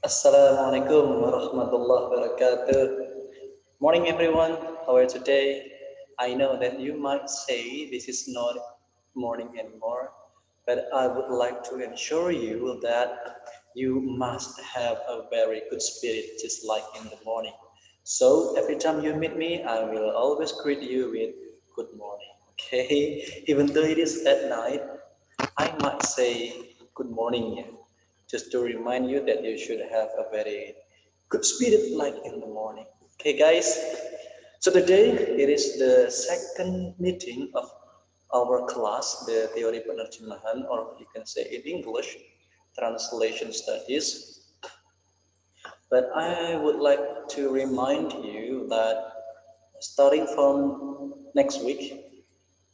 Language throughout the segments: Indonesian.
Assalamualaikum warahmatullahi wabarakatuh. Morning everyone, how are you today? I know that you might say this is not morning anymore, but I would like to assure you that you must have a very good spirit just like in the morning. So every time you meet me, I will always greet you with good morning. Okay, even though it is at night, I might say good morning, yeah, just to remind you that you should have a very good spirit like in the morning. Okay, guys. So today it is the second meeting of our class, the Teori Penerjemahan, or you can say in English, Translation Studies. But I would like to remind you that starting from next week,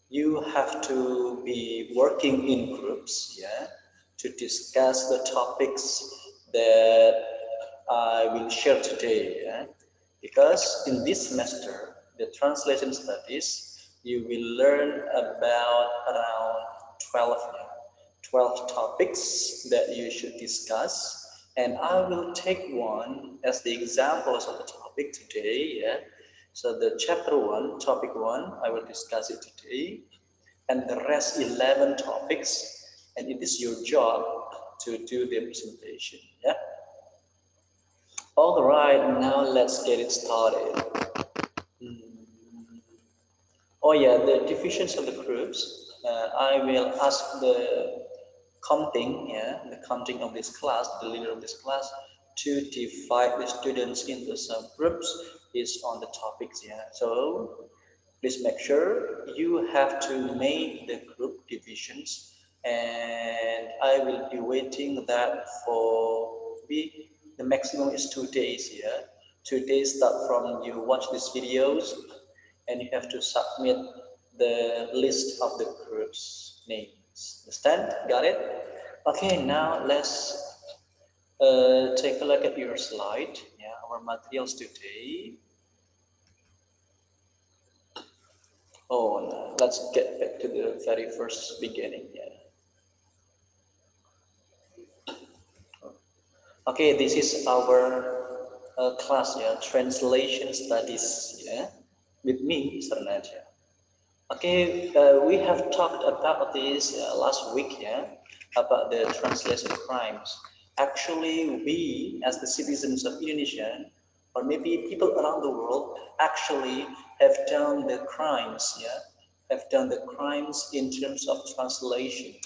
you have to be working in groups, yeah, to discuss the topics that I will share today, yeah. Because in this semester, the translation studies, you will learn about around 12, yeah, 12 topics that you should discuss. And I will take one as the examples of the topic today, yeah. So the chapter one, topic one, I will discuss it today, and the rest 11 topics, and it is your job to do the presentation. Yeah. All right, now let's get it started. Hmm. Oh yeah, the divisions of the groups. I will ask the counting, yeah, the counting of this class, the leader of this class, to divide the students into subgroups based on the topics, yeah. So please make sure you have to make the group divisions, and I will be waiting that for maybe the maximum is 2 days, yeah. 2 days start from you watch these videos, and you have to submit the list of the groups names. Understand? Got it? Okay, now let's take a look at your slide. Yeah, our materials today. Oh, no, let's get back to the very first beginning. Yeah. Okay, this is our class. Yeah, translation studies. Yeah, with me, Mr. Naja. Okay, we have talked about this last week, yeah, about the translation crimes. Actually, we as the citizens of Indonesia, or maybe people around the world, actually have done the crimes, yeah, have done the crimes in terms of translations.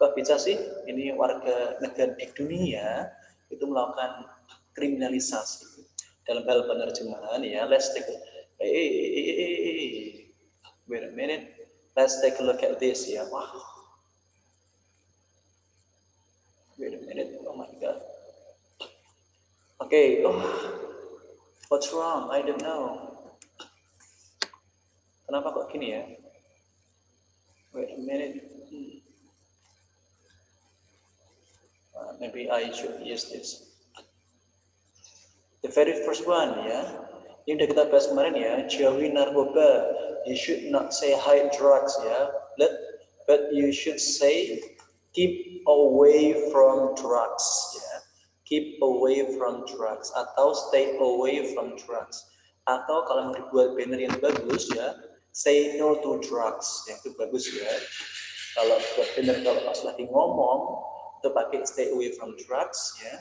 Kok bisa sih ini warga negara di dunia itu melakukan kriminalisasi dalam hal penerjemahan, ya? Let's take wait a minute. Let's take a look at this here. Wow. Wait a minute. Oh my god. Okay. Oh, what's wrong? I don't know. Kenapa kok gini ya? Wait a minute. Maybe I should use this. The very first one, ya. Ini udah kita bahas kemarin ya. Jauhi narkoba. You should not say hide drugs, ya. But you should say keep away from drugs, ya. Keep away from drugs atau stay away from drugs. Atau kalau mau dibuat banner yang bagus ya, say no to drugs. Yang itu bagus ya. Kalau buat banner kalau pas lagi ngomong itu pakai stay away from drugs ya.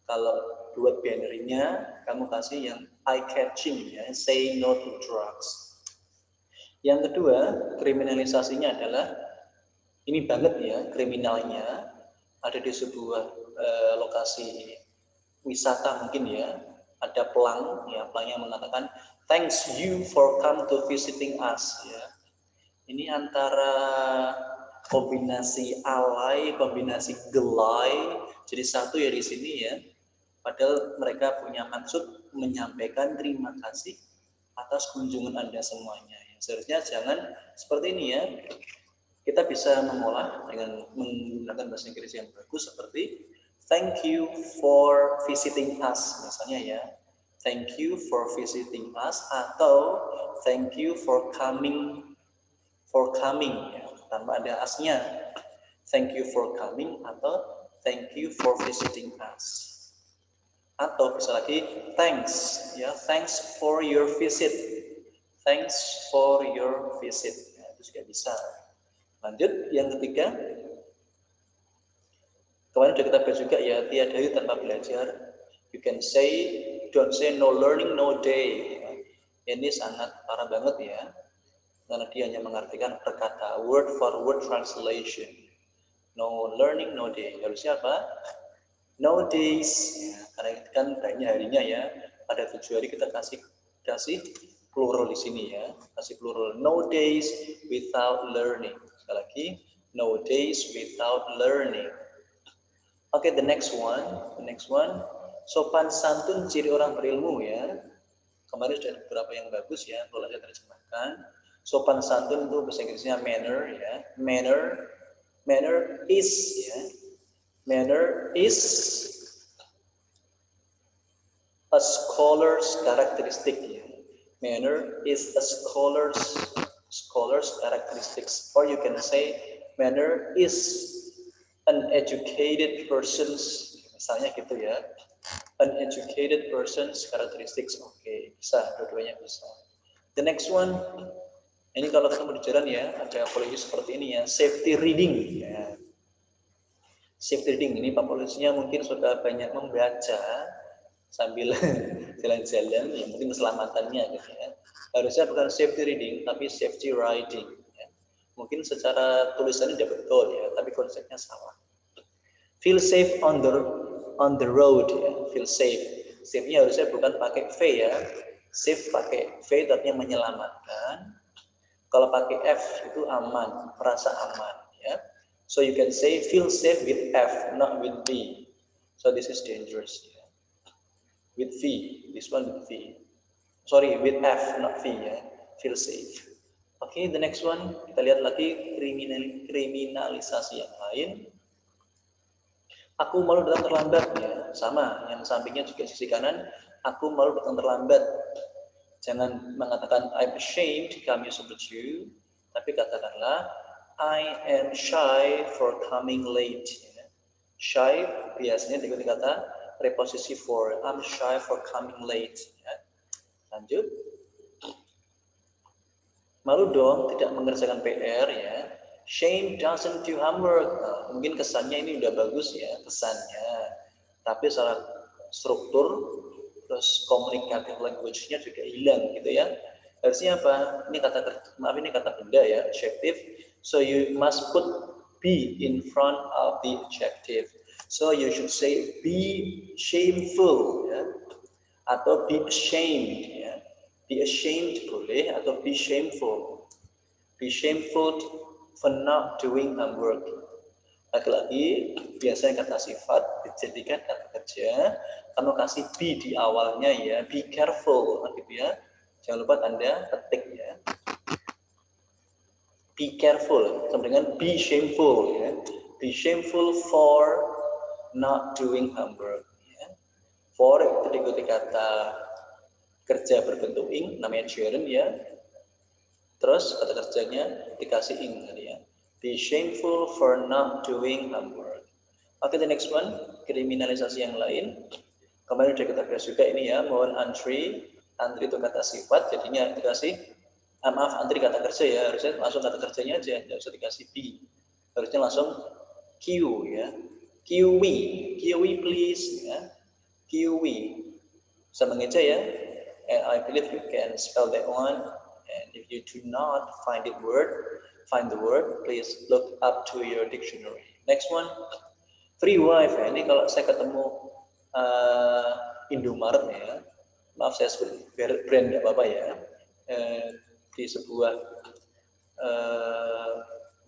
Kalau buat bannernya kamu kasih yang eye catching ya, say no to drugs. Yang kedua, kriminalisasinya adalah ini banget ya, kriminalnya ada di sebuah lokasi wisata mungkin ya, ada pelang ya, pelangnya mengatakan thanks you for come to visiting us ya. Ini antara kombinasi alay, kombinasi gelai, jadi satu ya di sini ya. Padahal mereka punya maksud menyampaikan terima kasih atas kunjungan Anda semuanya. Seharusnya jangan seperti ini ya. Kita bisa mengolah dengan menggunakan bahasa Inggris yang bagus seperti thank you for visiting us misalnya ya. Thank you for visiting us atau thank you for coming ya, tanpa ada asnya. Thank you for coming atau thank you for visiting us. Atau bisa lagi thanks, ya, thanks for your visit. Thanks for your visit. Ya, itu juga bisa. Lanjut, yang ketiga. Kemarin sudah kita bahas juga ya, tiada hari tanpa belajar. You can say, don't say no learning, no day. Ya. Ini sangat parah banget ya. Karena dia hanya mengartikan perkata, word for word translation. No learning, no day. Harusnya apa? No days. Ya, karena itu kan banyak harinya ya. Pada 7 hari kita kasih plural di sini ya. Kasih plural. No days without learning. Sekali lagi, no days without learning. Oke, the next one. Sopan santun ciri orang berilmu ya. Kemarin sudah ada beberapa yang bagus ya, kalau saya terjemahkan. Sopan santun itu bahasa Inggrisnya manner ya. Manner is ya. Manner is a scholar's characteristic ya. Manner is a scholar's characteristics, or you can say manner is an educated person's, misalnya gitu ya, an educated person's characteristics. Oke, bisa, dua-duanya bisa. The next one, ini kalau ketemu di jalan ya, ada polisi seperti ini ya, safety reading ya. Safety reading ini Pak polisinya mungkin sudah banyak membaca sambil jalan-jalan, ya mungkin keselamatannya gitu ya. Harusnya bukan safety reading, tapi safety riding. Ya. Mungkin secara tulisannya tidak betul ya, tapi konsepnya salah. Feel safe on the road ya, feel safe. Safe-nya harusnya bukan pakai V ya. Safe pakai V artinya menyelamatkan. Kalau pakai F itu aman, merasa aman ya. So you can say feel safe with F, not with V. So this is dangerous ya. With V, this one with V. Sorry, with F, not V ya. Feel safe. Oke, the next one kita lihat lagi kriminalisasi yang lain. Aku malu datang terlambat ya, sama. Yang sampingnya juga sisi kanan. Aku malu datang terlambat. Jangan mengatakan I'm ashamed to come here with you, tapi katakanlah I am shy for coming late. Ya. Shy biasanya diikuti kata preposisi for. I'm shy for coming late. Ya. Lanjut. Malu dong tidak mengerjakan PR ya. Shame doesn't do homework. Nah, mungkin kesannya ini udah bagus ya, kesannya. Tapi secara struktur, terus communicative language-nya juga hilang gitu ya. Harusnya apa? Ini kata benda ya, adjective. So you must put be in front of the adjective. So you should say be shameful ya. Atau be ashamed ya. Be ashamed boleh atau be shameful. Be shameful for not doing homework. Lagi-lagi biasanya kata sifat dijadikan kata kerja. Kamu kasih be di awalnya ya, be careful gitu ya. Jangan lupa tanda petik ya. Be careful sama dengan be shameful ya. Be shameful for not doing homework ya. For itu diikuti kata kerja berbentuk ing, namanya gerund ya. Terus kata kerjanya dikasih ing tadi ya. Be shameful for not doing homework. Oke, the next one, kriminalisasi yang lain. Kemarin sudah kita bahas juga ini ya, mohon antri. Antri itu kata sifat, jadinya dikasih, maaf, antri kata kerja ya, harusnya langsung kata kerjanya aja, tidak usah dikasih be. Harusnya langsung Q ya. QW please ya. QW. Bisa mengeja ya. And I believe you can spell that one. And if you do not find the word, please look up to your dictionary. Next one, free wifi. Ini kalau saya ketemu Indomaret ya, maaf saya sebut brand nggak apa-apa ya, di sebuah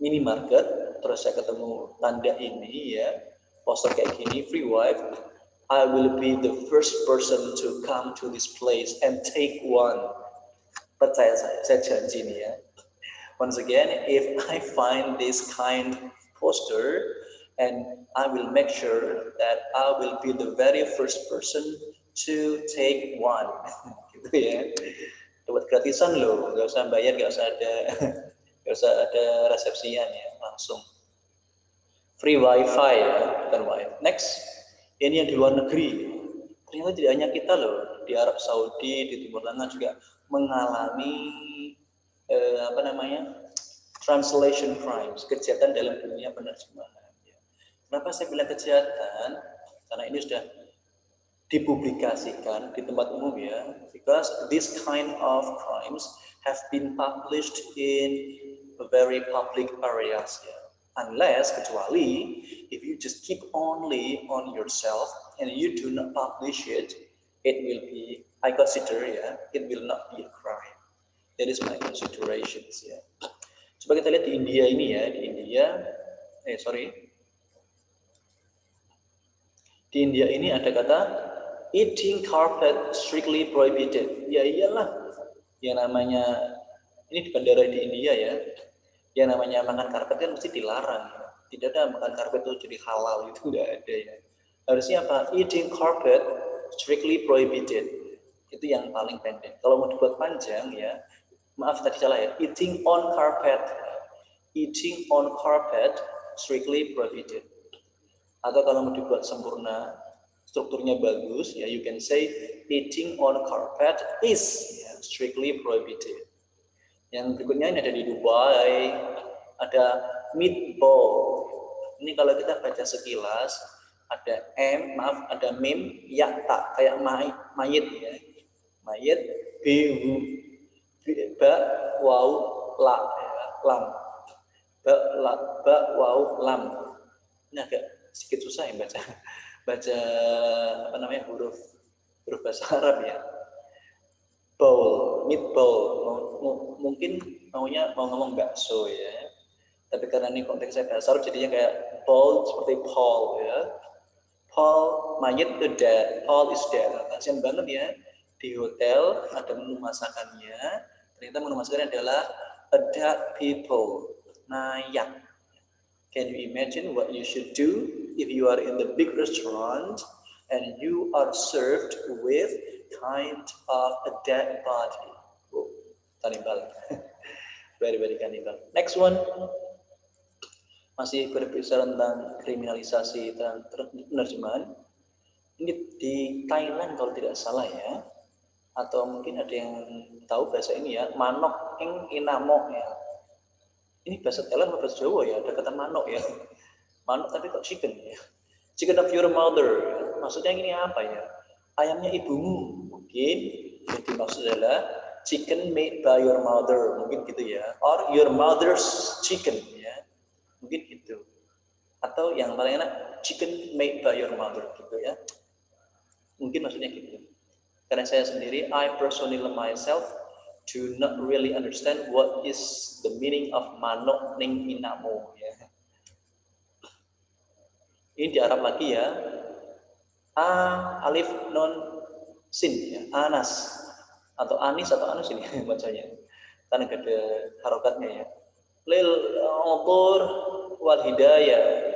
minimarket, terus saya ketemu tanda ini ya, poster kayak gini, free wifi. I will be the first person to come to this place and take one. Percaya saya janji nih ya. Once again, if I find this kind of poster, and I will make sure that I will be the very first person to take one. Gitu ya. Dapat gratisan loh, nggak usah bayar, nggak usah ada resepsian ya, langsung. Free wifi ya, bukan wifi. Next, ini yang di luar negeri. Ternyata tidak hanya kita loh, di Arab Saudi, di Timur Tengah juga mengalami translation crimes, kejahatan dalam dunia penerjemahan. Kenapa saya bilang kejahatan? Karena ini sudah dipublikasikan di tempat umum ya, because this kind of crimes have been published in very public areas ya. Unless, kecuali if you just keep only on yourself and you do not publish it, it will be, I consider ya, it will not be a crime. That is my considerations ya. Coba kita lihat di India ini ya, di India ini ada kata eating carpet strictly prohibited. Ya iyalah, yang namanya ini di bandara di India ya, yang namanya makan karpet kan mesti dilarang. Tidak ada makan karpet itu jadi halal, itu enggak ada ya. Harusnya apa? Eating carpet strictly prohibited. Itu yang paling pendek. Kalau mau dibuat panjang ya, maaf tadi salah ya. Eating on carpet strictly prohibited. Atau kalau mau dibuat sempurna, strukturnya bagus ya, you can say eating on carpet is strictly prohibited. Yang berikutnya ini ada di Dubai, ada meatball. Ini kalau kita baca sekilas, ada ada mim, ya tak, kayak mayit ya. Mayit, ba, waw, la, ya, lam. Ba, waw, lam. Ini agak sedikit susah ya baca huruf bahasa Arab ya. Meatball, mungkin mau ngomong bakso ya, tapi karena ini konteksnya bahasa Arab jadinya kayak bowl seperti Paul ya. Paul, mayat itu dead, Paul is dead. Kasian banget ya, di hotel ada menu masakannya, ternyata menu masakannya adalah a dead people, mayat. Can you imagine what you should do if you are in the big restaurant and you are served with kind of a dead body? Oh, cannibal. Very, very cannibal. Next one. Masih berbicara tentang kriminalisasi dan penerjemahan. Ini di Thailand kalau tidak salah ya. Atau mungkin ada yang tahu bahasa ini ya. Manok ing inamo ya. Ini bahasa Thailand atau bahasa Jawa ya, ada kata manok ya. Manok tapi kok chicken ya. Chicken of your mother. Maksudnya ini apa ya? Ayamnya ibumu. Mungkin yang dimaksud adalah chicken made by your mother. Mungkin gitu ya. Or your mother's chicken ya. Mungkin gitu. Atau yang paling enak, chicken made by your mother gitu ya. Mungkin maksudnya gitu. Karena saya sendiri, I personally myself do not really understand what is the meaning of manok ning inamo ya. Ini di Arab lagi ya. Alif non sin ya, anas atau anis atau anus ini bacanya. Karena ada harokatnya ya. Lil otor wal hidayah.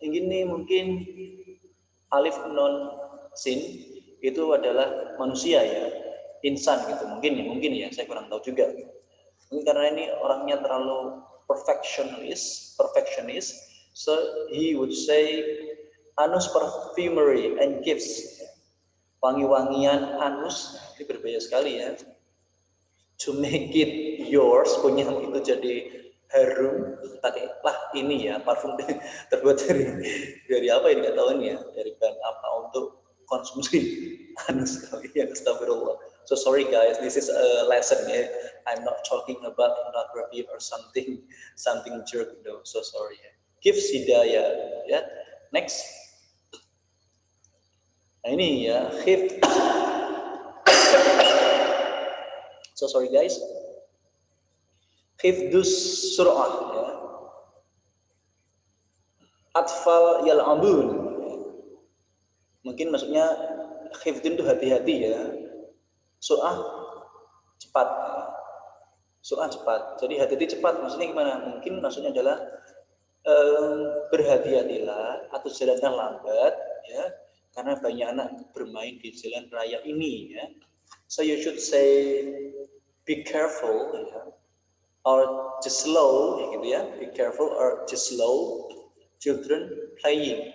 Ini mungkin alif non sin itu adalah manusia ya. Insan gitu mungkin ya saya kurang tahu juga mungkin karena ini orangnya terlalu perfectionist so he would say anus perfumery and gifts wangi-wangian anus ini berbahaya sekali ya to make it yours punya itu jadi harum pakailah ini ya parfum terbuat dari apa ini nggak tahu ini ya dari bahan apa untuk konsumsi anus kali ya astagfirullah. So sorry guys, this is a lesson. Yeah. I'm not talking about pornography or something jerk though. So sorry. Yeah. Gives hidayah. Yeah. Next. Nah ini ya, hifd. So sorry guys. Hifdus sur'ah. Ya. Atfal yal'abun. Mungkin maksudnya hifdun itu hati-hati ya. Sur'ah cepat. Sur'ah cepat. Jadi hati-hati cepat. Maksudnya gimana? Mungkin maksudnya adalah berhati-hatilah atau jalannya lambat ya. Karena banyak anak bermain di jalan raya ini ya. So you should say be careful ya. Or just slow gitu ya. Be careful or just slow. Children playing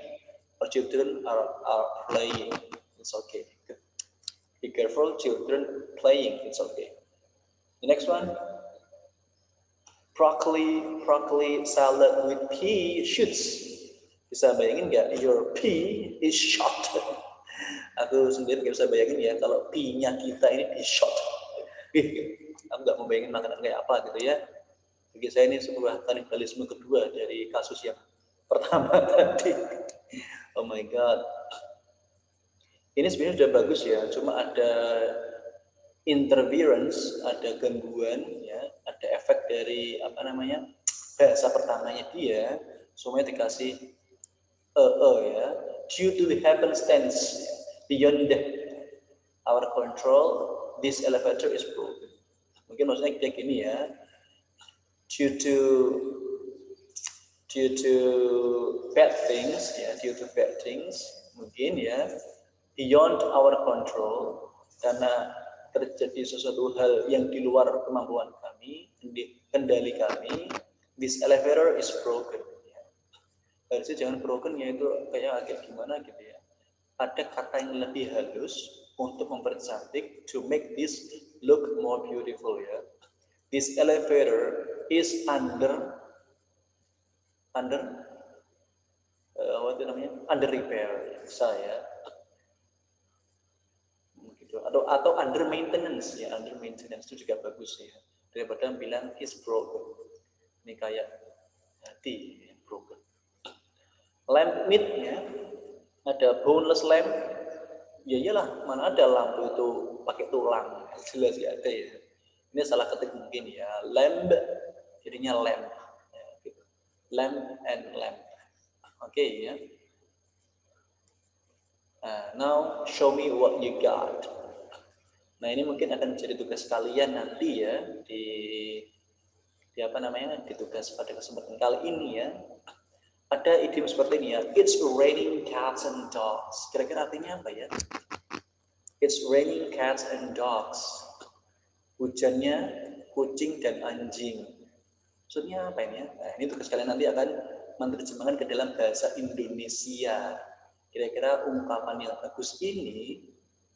or children are playing. It's okay. Be careful, children playing. It's okay. The next one, broccoli salad with pea shoots. Bisa bayangin nggak? Your pea is shot. Aku sendiri nggak bisa bayangin ya kalau pea-nya kita ini di shot. Aku nggak mau bayangin makanan kayak apa gitu ya. Bagi saya ini sebuah kanibalisme kedua dari kasus yang pertama tadi. Oh my god. Ini sebenarnya sudah bagus ya, cuma ada interference, ada gangguan ya, ada efek dari apa namanya bahasa pertamanya dia, semuanya dikasih ya, due to the happenstance beyond our control, this elevator is broken. Mungkin maksudnya kayak gini ya, due to bad things ya, due to bad things mungkin ya, beyond our control, karena terjadi sesuatu hal yang di luar kemampuan kami, kendali kami, this elevator is broken. Harusnya jangan broken, yaitu kayak agak gimana gitu ya. Ada kata yang lebih halus untuk mempercantik, to make this look more beautiful ya. This elevator is under what namanya? Under repair saya. Gitu. Atau under maintenance ya, under maintenance itu juga bagus ya. Daripada bilang is broken. Ini kayak hati broken. Lamp meat-nya ada boneless lamp. Ya iyalah, mana ada lampu itu pakai tulang. Jelas ya ada ya. Ini salah ketik mungkin ya. Lamb jadinya lamp. Ya, gitu. Lamp and lamp. Oke ya. Now show me what you got. Nah ini mungkin akan menjadi tugas kalian nanti ya di apa namanya, di tugas pada kesempatan kali ini ya. Ada idiom seperti ini ya, it's raining cats and dogs. Kira-kira artinya apa ya? It's raining cats and dogs. Hujannya kucing dan anjing. Maksudnya apa ini ya? Nah, ini tugas kalian nanti akan menerjemahkan ke dalam bahasa Indonesia. Kira-kira ungkapan yang bagus ini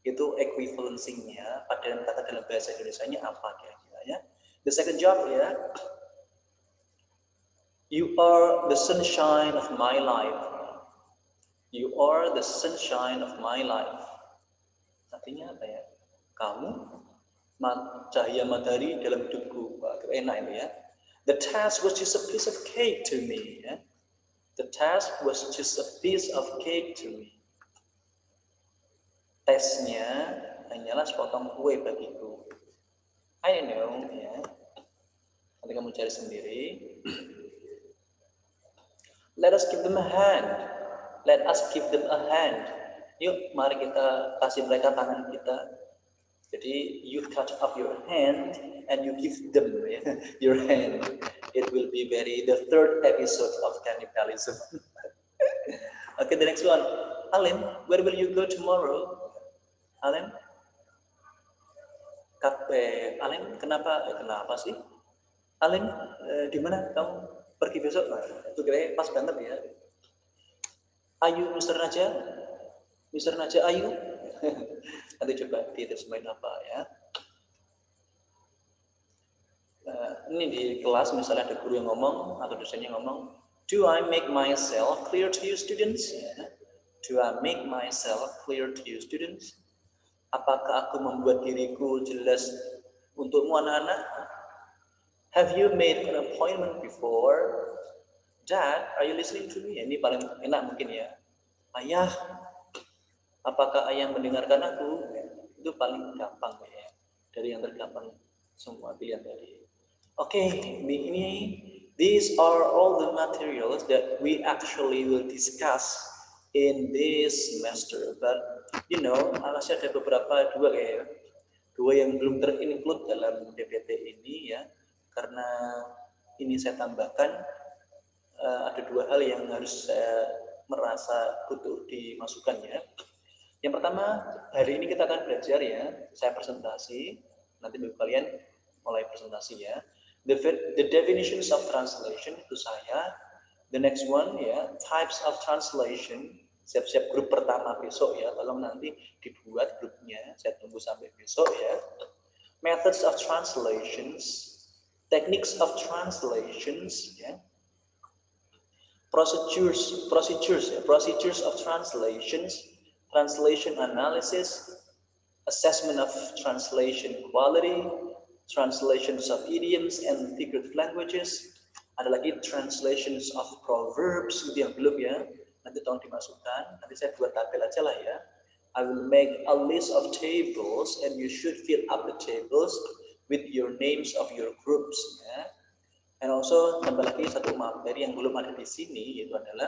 itu equivalency-nya pada kata dalam bahasa Indonesianya apa kira-kira ya? The second job ya. You are the sunshine of my life. You are the sunshine of my life. Artinya apa ya? Kamu cahaya matahari dalam hidupku. Wah, enak ini ya. The task was just a piece of cake to me. Ya. The task was just a piece of cake to me. Tesnya hanyalah sepotong kue bagiku. I know ya. Nanti kamu cari sendiri. Let us give them a hand. Let us give them a hand. Yuk, mari kita kasih mereka tangan kita. Jadi, you cut off your hand and you give them your hand. It will be the third episode of cannibalism. Okay, the next one. Alim, where will you go tomorrow? Alim? Alim, kenapa sih? Alim, di mana kamu pergi besok? Itu kira pas banget ya. Ayu, Mr. Naja? Mr. Naja, Ayu? Nanti coba diterjemahin apa ya. Ini di kelas misalnya ada guru yang ngomong atau dosennya ngomong, do I make myself clear to you students? Do I make myself clear to you students? Apakah aku membuat diriku jelas untukmu anak-anak? Have you made an appointment before? Dad, are you listening to me? Ini paling enak mungkin ya. Ayah, apakah ayah mendengarkan aku? Itu paling gampang ya. Dari yang tergampang semua pilihan tadi. Okay, these are all the materials that we actually will discuss in this semester. But you know, masih ada dua yang belum terinclude dalam DPT ini ya. Karena ini saya tambahkan ada dua hal yang harus saya merasa butuh dimasukkan ya. Yang pertama, hari ini kita akan belajar ya, saya presentasi, nanti bagi kalian mulai presentasi ya. The definitions of translation itu saya. The next one ya, types of translation. Siap-siap grup pertama besok ya, tolong nanti dibuat grupnya, saya tunggu sampai besok ya. Methods of translations, techniques of translations ya. Procedures of translations, translation analysis, assessment of translation quality, translations of idioms and figurative languages, ada lagi translations of proverbs, itu yang belum ya, nanti tolong dimasukkan, nanti saya buat tabel aja lah ya. I will make a list of tables and you should fill up the tables with your names of your groups ya. And also tambah lagi satu materi yang belum ada di sini, yaitu adalah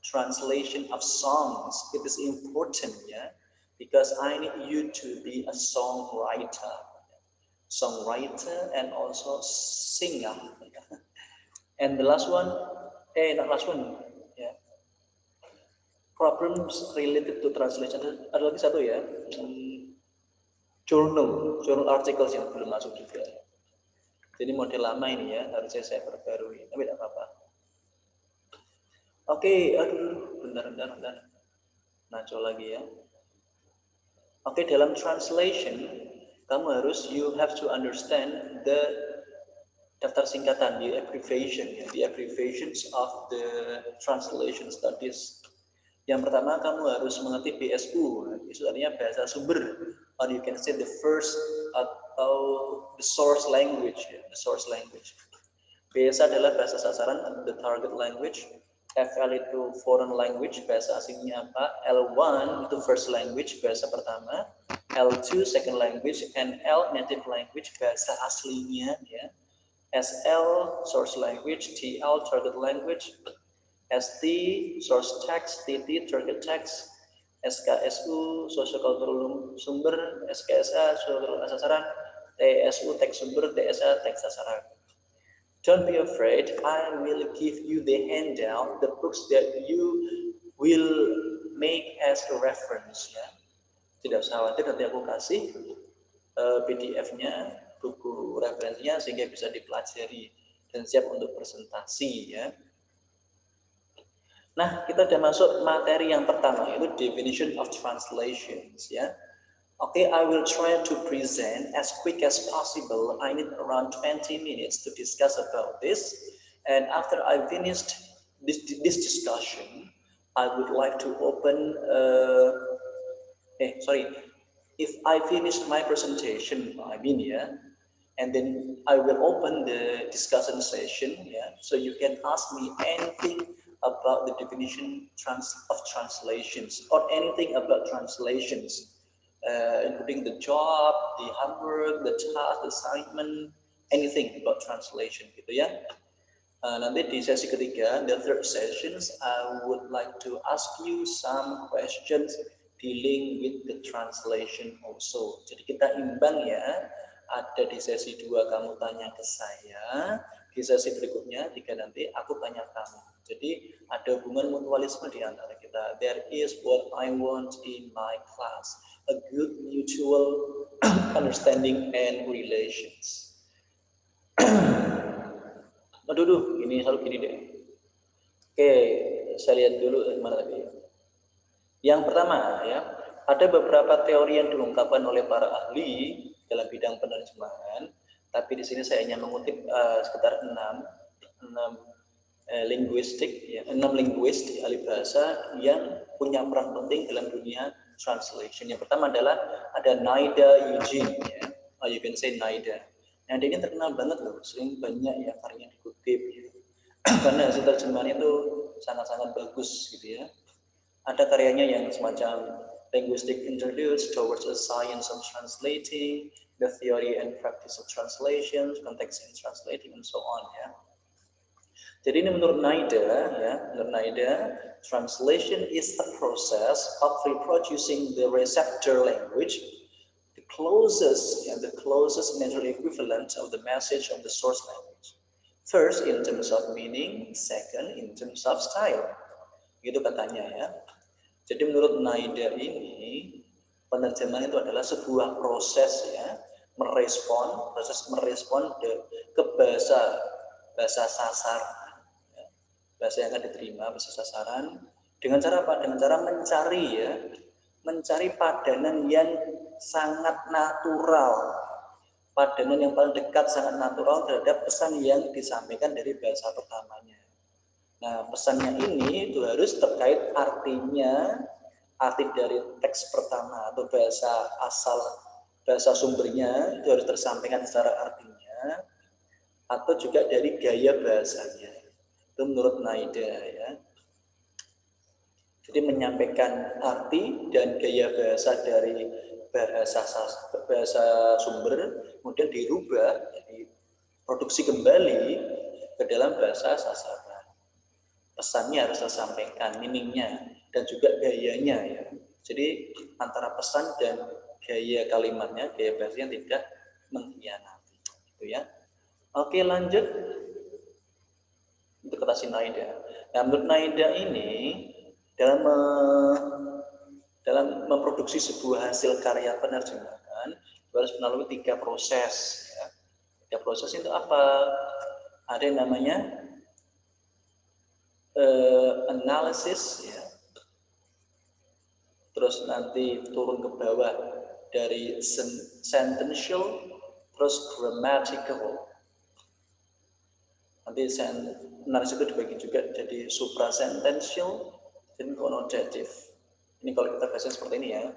translation of songs. It is important ya, because I need you to be a songwriter and also singer. And the last one, not last one, ya. Problems related to translation. Ada lagi satu ya, journal articles yang belum masuk juga. Jadi model lama ini ya, harusnya saya perbarui, tapi tidak apa-apa. Oke, aduh, bentar. Naco lagi ya. Oke, dalam translation, you have to understand the daftar singkatan, the abbreviations of the translation studies. Yang pertama, kamu harus mengerti BSU, itu artinya bahasa sumber, or you can say the first atau the source language. BS adalah bahasa sasaran, the target language. FL itu foreign language, bahasa asingnya apa. L1 itu first language, bahasa pertama. L2 second language, and L native language, bahasa aslinya ya. SL source language, TL target language, ST source text, TT target text, SKSU sociocultural sumber, SKSA sociocultural sasaran, TSU teks sumber, TSA teks sasaran. Don't be afraid, I will give you the handout, the books that you will make as a reference ya. Tidak usah khawatir, nanti aku kasih PDF-nya, buku referensinya sehingga bisa dipelajari dan siap untuk presentasi ya. Nah, kita sudah masuk materi yang pertama, yaitu definition of translations ya. Okay, I will try to present as quick as possible. I need around 20 minutes to discuss about this. And after I finished this discussion, I would like to open, if I finished my presentation, and then I will open the discussion session, so you can ask me anything about the definition of translations or anything about translations, including the job, the homework, the task, the assignment, anything about translation gitu ya. Nanti di sesi ketiga, the third sessions, I would like to ask you some questions dealing with the translation also. Jadi kita imbang ya, ada di sesi 2 kamu tanya ke saya, di sesi berikutnya 3 nanti aku tanya kamu. Jadi ada hubungan mutualisme di antara kita. There is what I want in my class, a good mutual understanding and relations. Aduh, ini selalu gini deh. Oke, saya lihat dulu mana tadi. Yang pertama ya, ada beberapa teori yang diungkapkan oleh para ahli dalam bidang penerjemahan, tapi di sini saya hanya mengutip sekitar 6 linguistik, ya, 6 linguist ahli bahasa yang punya peran penting dalam dunia translation. Yang pertama adalah ada Naida Eugene, ya. You can say Naida. Nah, dia ini terkenal banget loh, sering banyak ya karya dikutip, ya. Karena hasil terjemahan itu sangat-sangat bagus gitu ya. Ada karyanya yang semacam Linguistic Introduce Towards a Science of Translating, The Theory and Practice of Translation, Context in Translating, and so on ya. Jadi ini menurut Naida, translation is a process of reproducing the receptor language, the closest natural equivalent of the message of the source language. First, in terms of meaning, second, in terms of style. Gitu katanya ya. Jadi menurut Naida ini, penerjemahan itu adalah sebuah proses ya, merespon ke bahasa sasaran. Bahasa yang akan diterima, bahasa sasaran, Dengan cara apa? Dengan cara mencari ya, mencari padanan yang sangat natural, padanan yang paling dekat sangat natural terhadap pesan yang disampaikan dari bahasa pertamanya. Nah, pesannya ini itu harus terkait artinya, arti dari teks pertama atau bahasa asal, bahasa sumbernya itu harus tersampaikan secara artinya, atau juga dari gaya bahasanya. Itu menurut Naida ya. Jadi menyampaikan arti dan gaya bahasa dari bahasa sumber, kemudian dirubah, jadi produksi kembali ke dalam bahasa sasaran. Pesannya harus tersampaikan, meaningnya, dan juga gayanya ya. Jadi antara pesan dan gaya kalimatnya, gaya bahasanya tidak mengkhianati, gitu ya. Oke, lanjut untuk kata si Naida. Nah, menurut Naida ini dalam memproduksi sebuah hasil karya penerjemahan harus melalui 3 proses. Ya. 3 proses itu apa? Ada yang namanya analisis, ya. Terus nanti turun ke bawah dari sentential, terus grammatical. Nanti analisis itu dibagi juga jadi suprasentential dan connotative. Ini kalau kita bahasa seperti ini ya.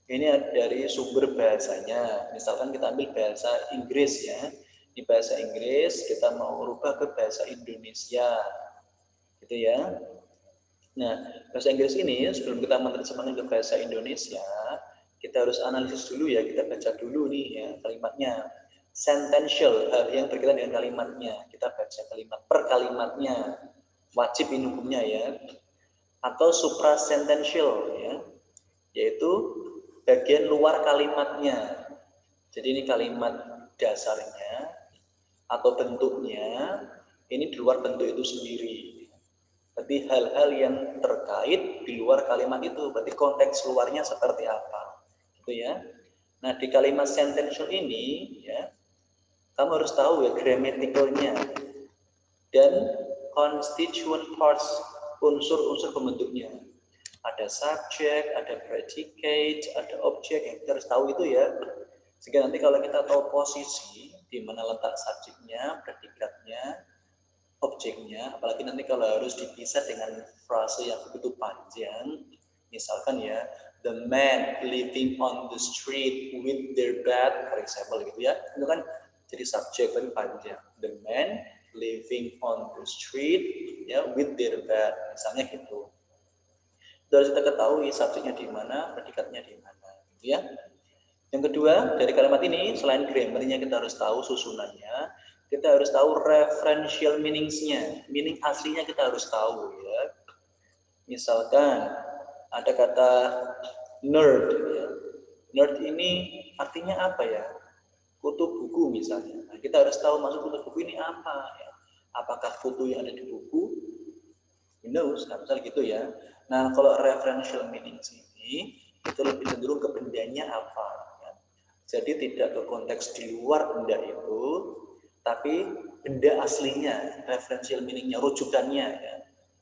Ini dari sumber bahasanya. Misalkan kita ambil bahasa Inggris ya. Di bahasa Inggris kita mau rubah ke bahasa Indonesia. Gitu ya. Nah, bahasa Inggris ini sebelum kita menerjemahkan ke bahasa Indonesia, kita harus analisis dulu ya, kita baca dulu nih ya kalimatnya. Sentential, hal yang berkaitan dengan kalimatnya. Kita baca kalimat per kalimatnya. Wajib ini hukumnya ya. Atau suprasentential ya, yaitu bagian luar kalimatnya. Jadi ini kalimat dasarnya atau bentuknya, ini di luar bentuk itu sendiri. Berarti hal-hal yang terkait di luar kalimat itu, berarti konteks luarnya seperti apa, gitu ya. Nah di kalimat sentential ini, ya, kamu harus tahu ya grammaticalnya dan constituent parts, unsur-unsur pembentuknya. Ada subjek, ada predicate, ada objek yang kita harus tahu itu ya. Sehingga nanti kalau kita tahu posisi di mana letak subjeknya, predikatnya, objeknya, apalagi nanti kalau harus dipisah dengan frase yang begitu panjang, misalkan ya, the man living on the street with their bat, for example gitu ya, itu kan jadi subjek tapi panjang. The man living on the street ya with their bat, misalnya gitu. Itu harus kita ketahui subjeknya di mana, predikatnya di mana, gitu ya. Yang kedua, dari kalimat ini, selain grammarnya kita harus tahu susunannya, kita harus tahu referential meanings-nya. Meaning aslinya kita harus tahu ya. Misalkan ada kata nerd ya. Nerd ini artinya apa ya? Kutu buku misalnya. Nah, kita harus tahu maksud kutu buku ini apa ya. Apakah kutu yang ada di buku? Who knows? Nah, misalnya gitu ya. Nah, kalau referential meanings ini itu lebih cenderung ke bendanya apa. Jadi tidak ke konteks di luar benda itu, tapi benda aslinya, referential meaningnya, rujukannya, ya.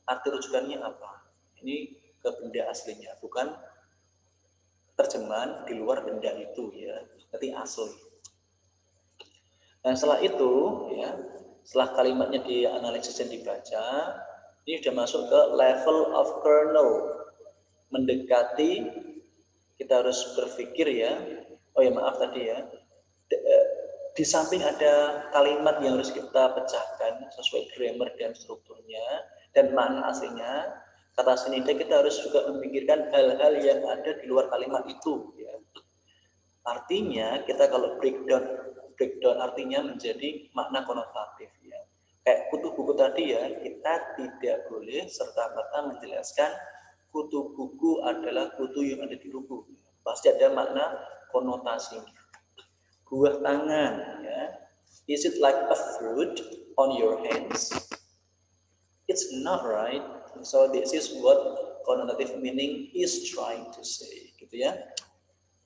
Arti rujukannya apa? Ini ke benda aslinya, bukan terjemahan di luar benda itu, ya. Berarti asli. Dan setelah itu, ya, setelah kalimatnya dianalisis dan dibaca, ini sudah masuk ke level of kernel, mendekati. Kita harus berpikir ya. Oh ya maaf tadi ya, di samping ada kalimat yang harus kita pecahkan sesuai grammar dan strukturnya dan makna aslinya, kata Sinida kita harus juga memikirkan hal-hal yang ada di luar kalimat itu. Ya. Artinya kita kalau breakdown artinya menjadi makna konotatif. Ya. Kayak kutu buku tadi ya, kita tidak boleh serta-merta menjelaskan kutu buku adalah kutu yang ada di buku. Pasti ada makna konotasinya. Buah tangan, ya. Is it like a fruit on your hands? It's not, right? So this is what connotative meaning is trying to say, gitu ya.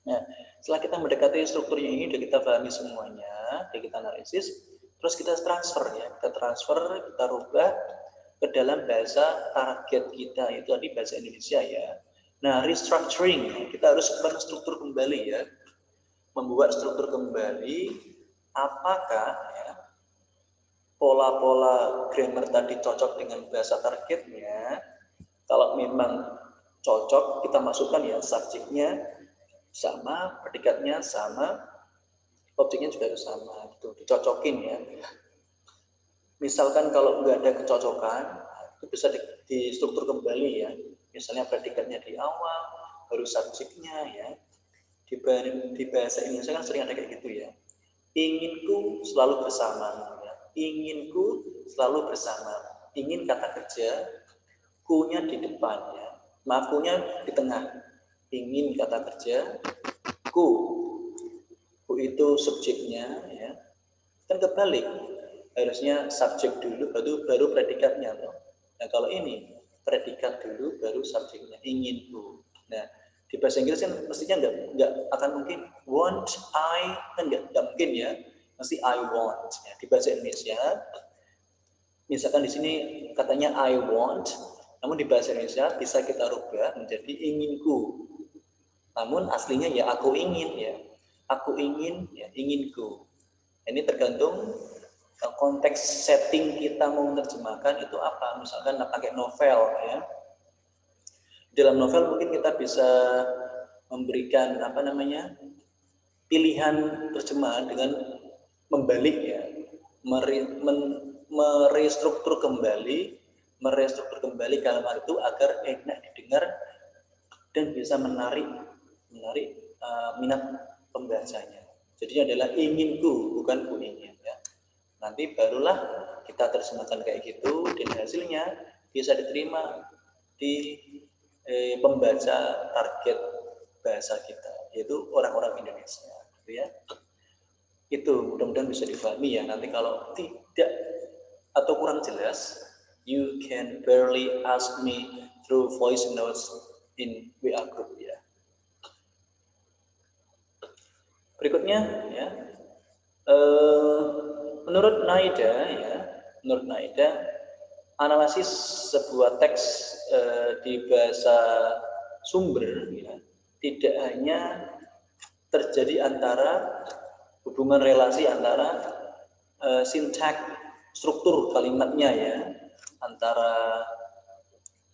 Nah, setelah kita mendekati strukturnya ini, sudah kita pahami semuanya, sudah kita analisis, terus kita transfer ya, kita transfer, kita rubah ke dalam bahasa target kita, itu tadi bahasa Indonesia ya. Nah, restructuring, kita harus struktur kembali ya. Membuat struktur kembali, apakah ya, pola-pola grammar tadi cocok dengan bahasa targetnya. Kalau memang cocok, kita masukkan ya subjeknya sama, predikatnya sama, objeknya juga harus sama, gitu. Dicocokin ya. Misalkan kalau nggak ada kecocokan, itu bisa di struktur kembali ya. Misalnya predikatnya di awal, baru subjeknya ya. Di bahasa Indonesia kan sering ada kayak gitu ya. Inginku selalu bersama. Ya. Inginku selalu bersama. Ingin kata kerja, ku-nya di depan ya. Maaf, ku-nya di tengah. Ingin kata kerja, ku. Ku itu subjeknya ya. Kan kebalik. Harusnya subjek dulu baru predikatnya toh. Nah, kalau ini predikat dulu baru subjeknya, inginku. Nah, di bahasa Inggris kan mestinya nggak akan mungkin want I, kan nggak mungkin ya, mesti I want ya. Di bahasa Indonesia misalkan di sini katanya I want, namun di bahasa Indonesia bisa kita rubah menjadi inginku, namun aslinya ya aku ingin ya, aku ingin ya, inginku. Ini tergantung konteks setting kita mau menerjemahkan itu apa. Misalkan pakai novel ya, dalam novel mungkin kita bisa memberikan apa namanya pilihan terjemahan dengan membalik ya, merestruktur kembali kalimat itu agar enak didengar dan bisa menarik minat pembacanya. Jadi adalah inginku, bukan ku ingin ya. Nanti barulah kita terjemahkan kayak gitu dan hasilnya bisa diterima di pembaca target bahasa kita, yaitu orang-orang Indonesia gitu ya. Itu mudah-mudahan bisa difahami ya. Nanti kalau tidak atau kurang jelas, you can barely ask me through voice notes in WA group ya. Berikutnya ya, menurut Naida, analisis sebuah teks di bahasa sumber ya, tidak hanya terjadi antara hubungan relasi antara sintaks struktur kalimatnya ya, antara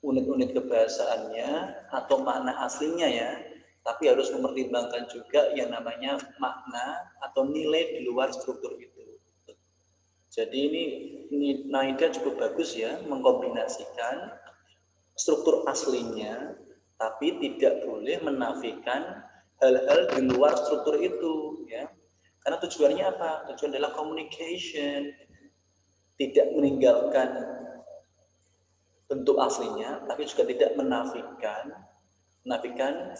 unit-unit kebahasaannya atau makna aslinya ya, tapi harus mempertimbangkan juga yang namanya makna atau nilai di luar struktur itu. Jadi ini Naida cukup bagus ya mengkombinasikan struktur aslinya, tapi tidak boleh menafikan hal-hal di luar struktur itu ya. Karena tujuannya apa? Tujuan adalah communication, tidak meninggalkan bentuk aslinya, tapi juga tidak menafikan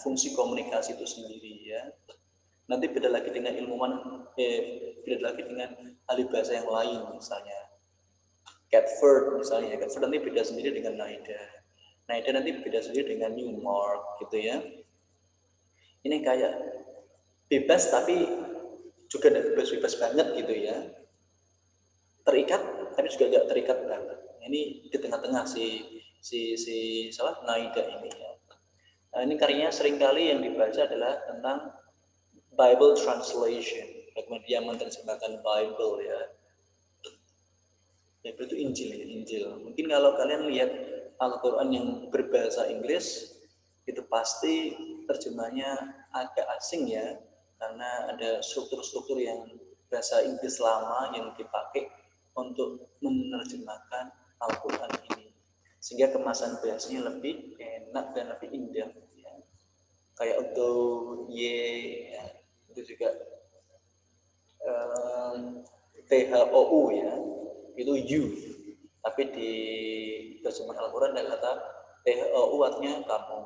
fungsi komunikasi itu sendiri ya. Nanti beda lagi dengan beda lagi dengan ahli bahasa yang lain, misalnya Catford misalnya. Catford nanti beda sendiri dengan Naida. Naida nanti beda sendiri dengan Newmark gitu ya. Ini kayak bebas tapi juga tidak bebas-bebas banget gitu ya. Terikat tapi juga tidak terikat banget. Ini di tengah-tengah si Naida ini ya. Nah, ini karyanya seringkali yang dibaca adalah tentang Bible translation, bagaimana dia menerjemahkan Bible ya. Bible itu Injil. Mungkin kalau kalian lihat Al-Quran yang berbahasa Inggris, itu pasti terjemahnya agak asing ya, karena ada struktur-struktur yang bahasa Inggris lama yang dipakai untuk menerjemahkan Al-Quran ini, sehingga kemasan bahasanya lebih enak dan lebih indah ya. Kayak untuk ya, itu juga THOU ya, itu you, tapi di terjemahan Al-Quran ada kata THOU artinya kamu,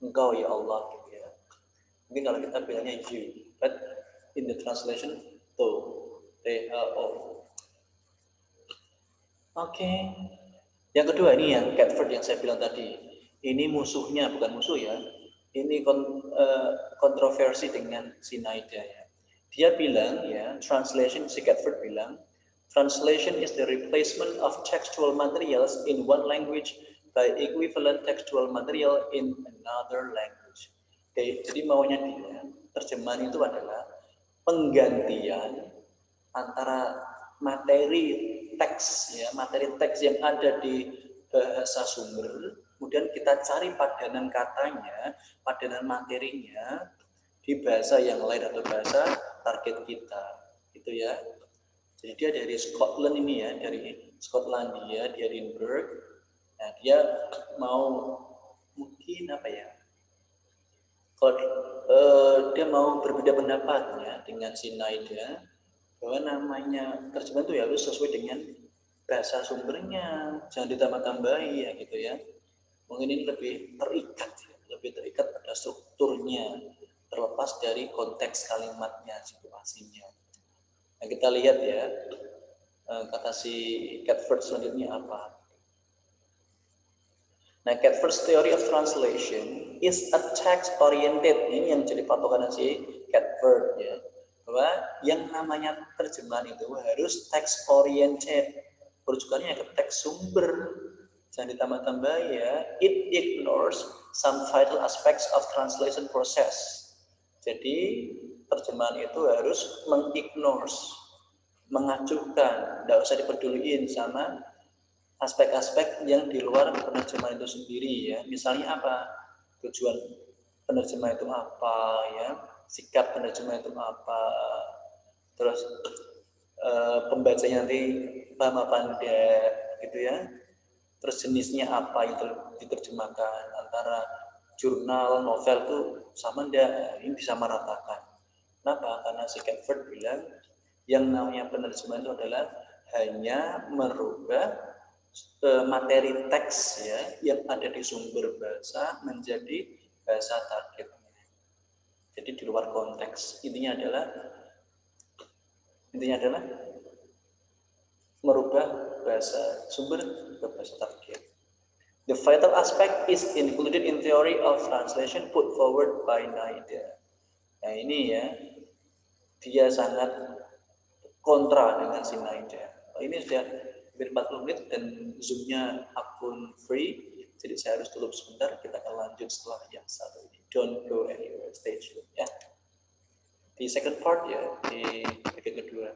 engkau ya Allah gitu ya. Mungkin kalau kita bilangnya you, but in the translation THOU. Oke. Yang kedua ini yang Catford yang saya bilang tadi, ini musuhnya, bukan musuh ya, ini kontroversi dengan si Naida ya. Dia bilang ya, translation si Catford bilang, Translation is the replacement of textual materials in one language by equivalent textual material in another language. Jadi maunya dia, terjemahan itu adalah penggantian antara materi teks ya, materi teks yang ada di bahasa sumber, kemudian kita cari padanan katanya, padanan materinya di bahasa yang lain atau bahasa target kita, gitu ya. Jadi dia dari Scotland ini ya, dari Skotlandia, di Edinburgh. Nah, dia mau mungkin apa ya? Kalau dia mau berbeda pendapatnya dengan si Naida, bahwa namanya terjemahan itu harus sesuai dengan bahasa sumbernya, jangan ditambah-tambahi ya gitu ya. Mungkin ini lebih terikat pada strukturnya, terlepas dari konteks kalimatnya, situasinya. Nah, kita lihat ya, kata si Catford selanjutnya apa. Nah, Catford's theory of translation is a text-oriented. Ini yang jadi patokan si Catford ya. Bahwa yang namanya terjemahan itu harus text-oriented. Rujukannya ke teks sumber. Jangan ditambah-tambah ya. It ignores some vital aspects of translation process. Jadi, terjemahan itu harus mengignore, mengacuhkan, tidak usah dipeduliin sama aspek-aspek yang di luar penerjemahan itu sendiri ya. Misalnya apa? Tujuan penerjemah itu apa ya? Sikap penerjemah itu apa? Terus pembacanya nanti paham apa enggak gitu ya. Terus jenisnya apa yang diterjemahkan, antara jurnal, novel itu sama enggak? Ini disamaratakan. Kenapa? Karena si Catford bilang yang namanya penerjemahan itu adalah hanya merubah materi teks ya yang ada di sumber bahasa menjadi bahasa targetnya. Jadi di luar konteks. Intinya adalah merubah bahasa sumber ke bahasa target. The vital aspect is included in theory of translation put forward by Naida. Nah ini ya, dia sangat kontra dengan si Naida. Ini sudah hampir 40 menit dan zoomnya akun free, jadi saya harus tutup sebentar. Kita akan lanjut setelah yang satu ini. Don't go anywhere, stay tuned ya. Di second part ya, di bagian kedua.